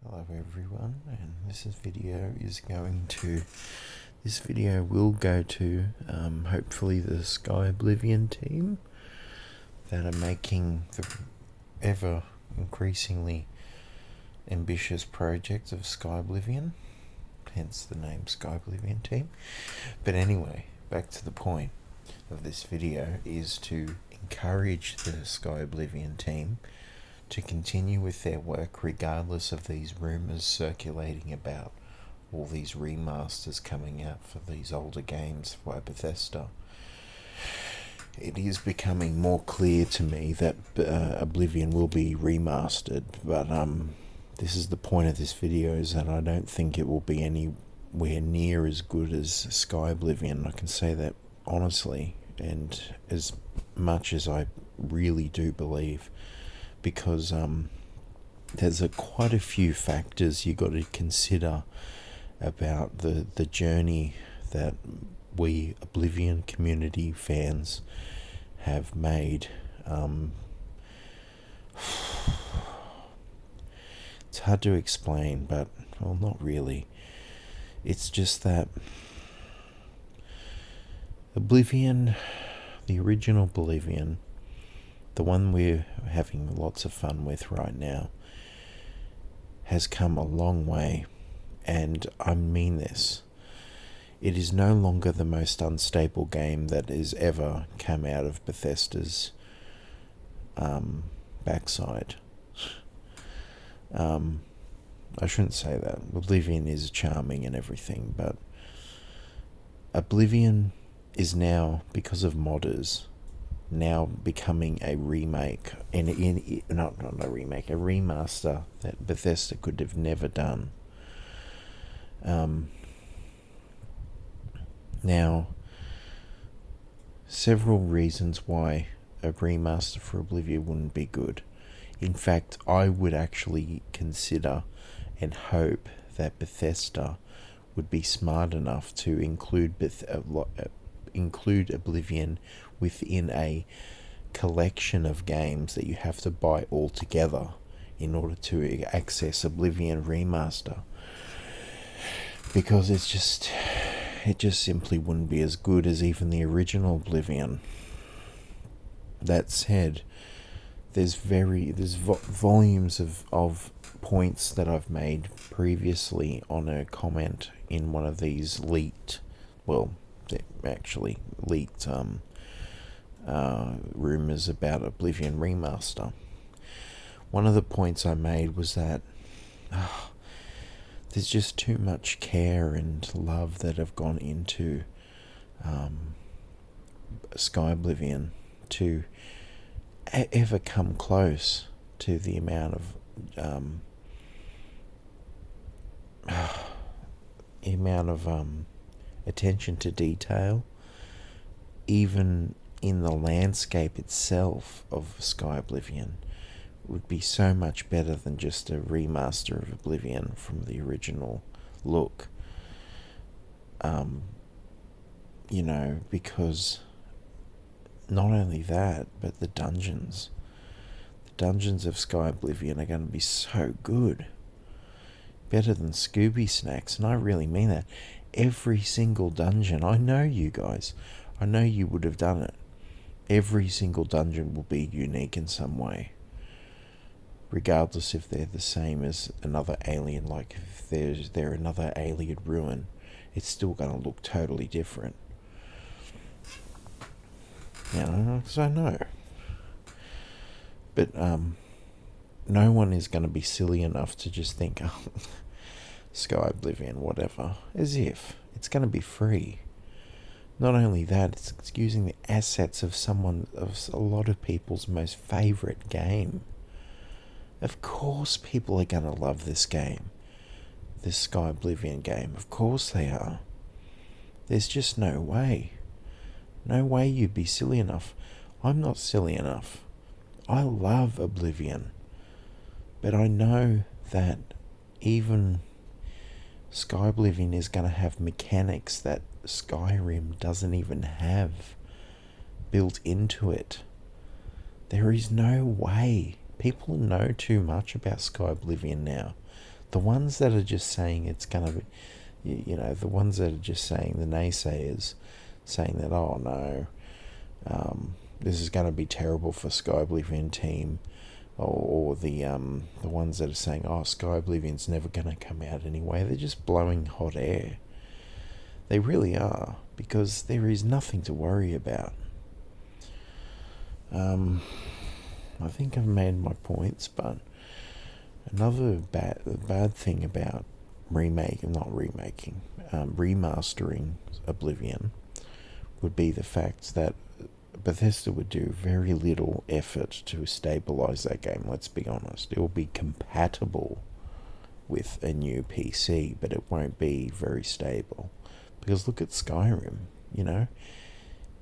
Hello everyone, and this video will go to hopefully the Skyblivion team that are making the ever increasingly ambitious project of Skyblivion, hence the name Skyblivion team. But anyway, back to the point of this video is to encourage the Skyblivion team to continue with their work regardless of these rumours circulating about all these remasters coming out for these older games by Bethesda. It is becoming more clear to me that Oblivion will be remastered, but this is the point of this video, is that I don't think it will be anywhere near as good as Skyblivion. I can say that honestly, and as much as I really do believe, because there's quite a few factors you got to consider about the journey that we Oblivion community fans have made. It's hard to explain, but, well, not really. It's just that Oblivion, the original Oblivion, the one we're having lots of fun with right now, has come a long way, and I mean this. It is no longer the most unstable game that has ever come out of Bethesda's backside. I shouldn't say that. Oblivion is charming and everything, but Oblivion is now, because of modders, now becoming a remake, not a remake, a remaster that Bethesda could have never done. Now, several reasons why a remaster for Oblivion wouldn't be good. In fact, I would actually consider and hope that Bethesda would be smart enough to include Oblivion within a collection of games that you have to buy all together in order to access Oblivion Remaster, because it just simply wouldn't be as good as even the original Oblivion. That said, there's volumes of points that I've made previously on a comment in one of these leaked rumours about Oblivion Remaster. One of the points I made was that there's just too much care and love that have gone into Skyblivion to ever come close to the amount of attention to detail, even in the landscape itself of Skyblivion, would be so much better than just a remaster of Oblivion from the original look. Because not only that, but the dungeons of Skyblivion are going to be so good. Better than Scooby Snacks, and I really mean that. Every single dungeon, I know you guys, I know you would have done it. Every single dungeon will be unique in some way, regardless if they're the same as another alien. Like if they're another alien ruin, it's still going to look totally different. Because I know. But no one is going to be silly enough to just think, Skyblivion, whatever, as if it's going to be free. Not only that, it's using the assets of a lot of people's most favourite game. Of course people are going to love this game, this Skyblivion game. Of course they are. There's just no way. No way you'd be silly enough. I'm not silly enough. I love Oblivion. But I know that even Skyblivion is going to have mechanics that Skyrim doesn't even have built into it. There is no way. People know too much about Skyblivion now the ones that are just saying it's going to be, the ones that are just saying, the naysayers, saying that, oh no, this is going to be terrible for Skyblivion team, or the ones that are saying, oh, Skyblivion's never going to come out anyway, they're just blowing hot air. They really are, because there is nothing to worry about. I think I've made my points, but another bad thing about remastering Oblivion would be the fact that Bethesda would do very little effort to stabilise that game, let's be honest. It will be compatible with a new PC, but it won't be very stable. Because look at Skyrim,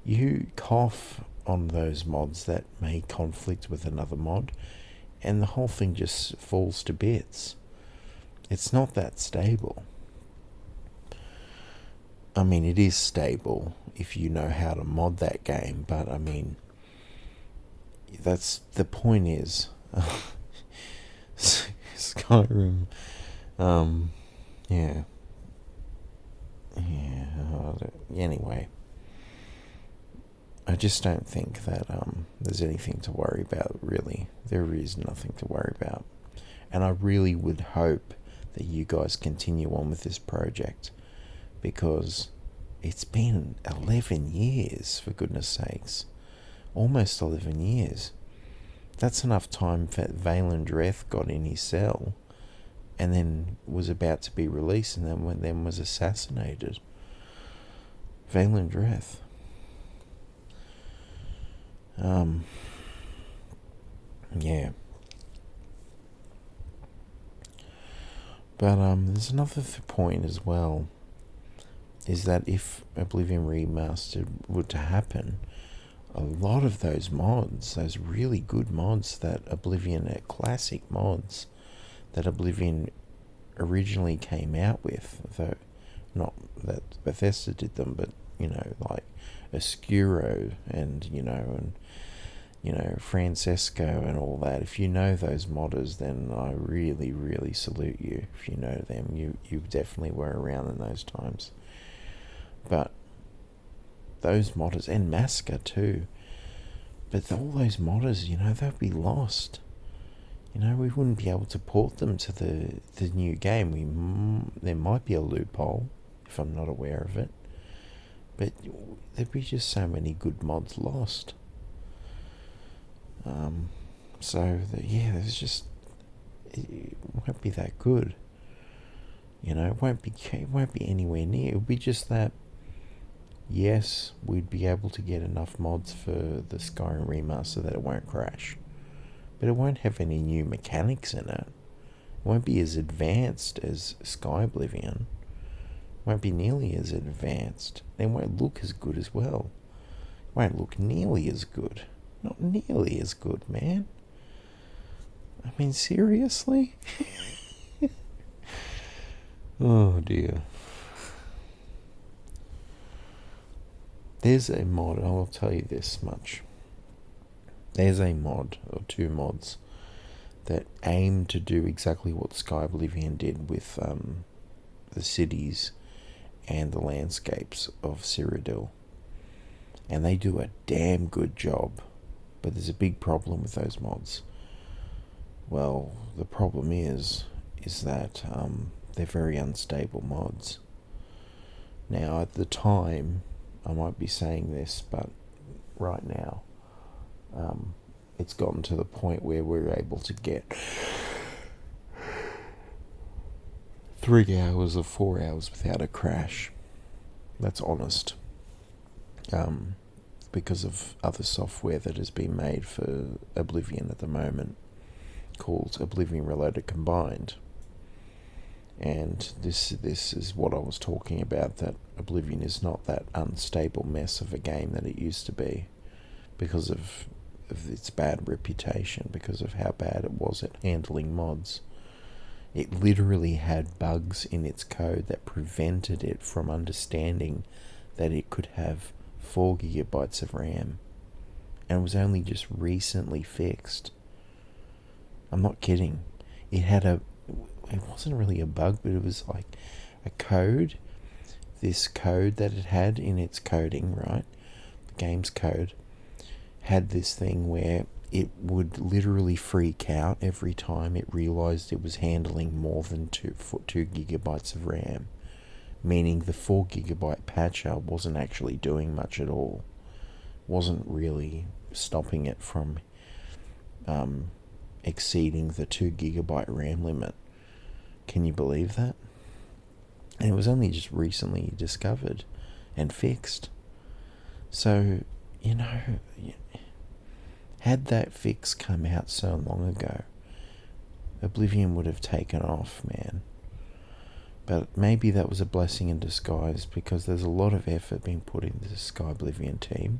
you cough on those mods that may conflict with another mod, and the whole thing just falls to bits. It's not that stable. I mean, it is stable if you know how to mod that game, but I mean, that's the point is, Skyrim, anyway, I just don't think that there's anything to worry about, really. There is nothing to worry about. And I really would hope that you guys continue on with this project, because it's been 11 years, for goodness sakes. Almost 11 years. That's enough time that Valen Dreth got in his cell and then was about to be released, and then was assassinated. Valen Dreth. Yeah. But there's another point as well, is that if Oblivion Remastered were to happen, a lot of those mods, those really good mods that Oblivion, classic mods that Oblivion originally came out with, though not that Bethesda did them, but like Oscuro and Francesco and all that. If you know those modders, then I really, really salute you. If you know them, you definitely were around in those times. But those modders, and Masker too, but all those modders, they'll be lost. We wouldn't be able to port them to the new game. There might be a loophole, if I'm not aware of it, but there'd be just so many good mods lost. There's just, it won't be that good. It won't be anywhere near. It'll be just that, yes, we'd be able to get enough mods for the Skyrim remaster that it won't crash, but it won't have any new mechanics in it. It won't be as advanced as Skyblivion. It won't be nearly as advanced. It won't look as good as well. It won't look nearly as good. Not nearly as good, man. I mean, seriously? Oh dear. There's a mod, I'll tell you this much. There's a mod, or two mods, that aim to do exactly what Skyblivion did with the cities and the landscapes of Cyrodiil. And they do a damn good job. But there's a big problem with those mods. Well, the problem is that they're very unstable mods. Now, at the time, I might be saying this, but right now, it's gotten to the point where we're able to get 3 hours or 4 hours without a crash. That's honest. Because of other software that has been made for Oblivion at the moment, called Oblivion Reloaded Combined. And this is what I was talking about, that Oblivion is not that unstable mess of a game that it used to be, because of its bad reputation, because of how bad it was at handling mods. It literally had bugs in its code that prevented it from understanding that it could have 4 gigabytes of RAM, and it was only just recently fixed. I'm not kidding. It had it wasn't really a bug, but it was like a code. This code that it had in its coding, right? The game's code had this thing where it would literally freak out every time it realized it was handling more than 2 gigabytes of RAM, meaning the 4 gigabyte patcher wasn't actually doing much at all, wasn't really stopping it from exceeding the 2 gigabyte RAM limit. Can you believe that? And it was only just recently discovered and fixed. So, had that fix come out so long ago, Oblivion would have taken off, man. But maybe that was a blessing in disguise, because there's a lot of effort being put into the Skyblivion team.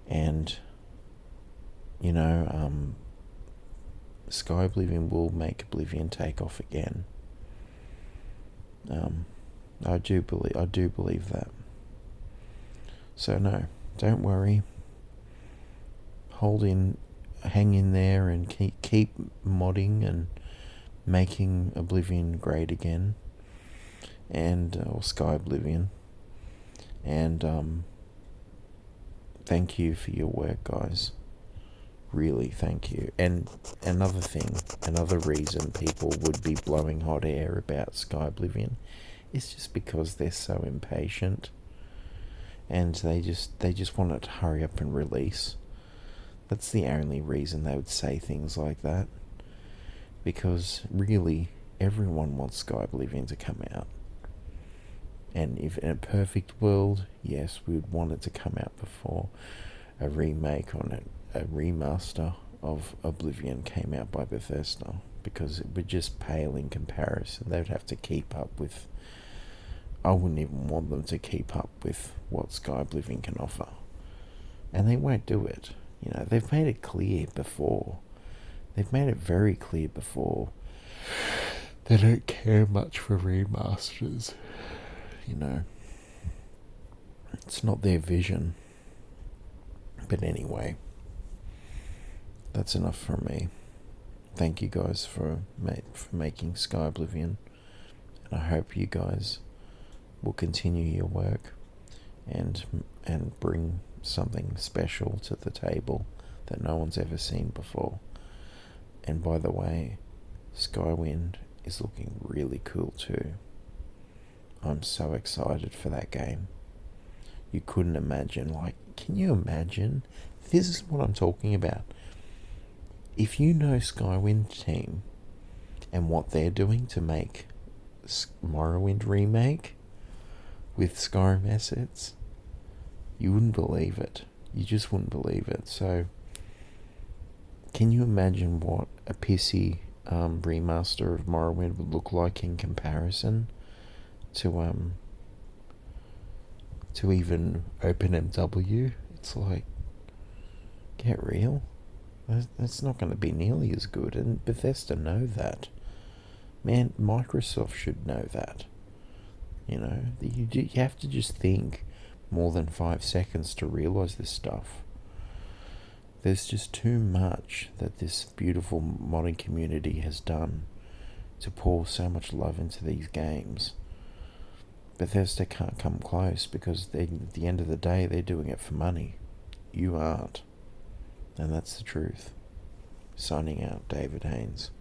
And, Skyblivion will make Oblivion take off again. I do believe that. So no, don't worry. Hang in there, and keep modding and making Oblivion great again, or Skyblivion. And thank you for your work, guys. Really, thank you. And another reason people would be blowing hot air about Skyblivion is just because they're so impatient, and they just want it to hurry up and release. That's the only reason they would say things like that. Because really, everyone wants Skyblivion to come out. And if in a perfect world, yes, we would want it to come out before a remake on it. A remaster of Oblivion came out by Bethesda, because it would just pale in comparison. They would have to keep up with... I wouldn't even want them to keep up with what Skyblivion can offer. And they won't do it. They've made it clear before. They've made it very clear before. They don't care much for remasters. It's not their vision. But anyway, that's enough from me. Thank you guys for making Skyblivion, and I hope you guys will continue your work and bring something special to the table that no one's ever seen before. And by the way, Skywind is looking really cool too. I'm so excited for that game. You couldn't imagine, can you imagine? This is what I'm talking about. If you know Skywind team and what they're doing to make Morrowind remake with Skyrim assets, you wouldn't believe it. You just wouldn't believe it. So, can you imagine what a pissy remaster of Morrowind would look like in comparison to even OpenMW? It's like, get real. That's not going to be nearly as good, and Bethesda know that. Man, Microsoft should know that. You have to just think more than 5 seconds to realize this stuff. There's just too much that this beautiful modding community has done to pour so much love into these games. Bethesda can't come close, because at the end of the day, they're doing it for money. You aren't. And that's the truth. Signing out, David Haynes.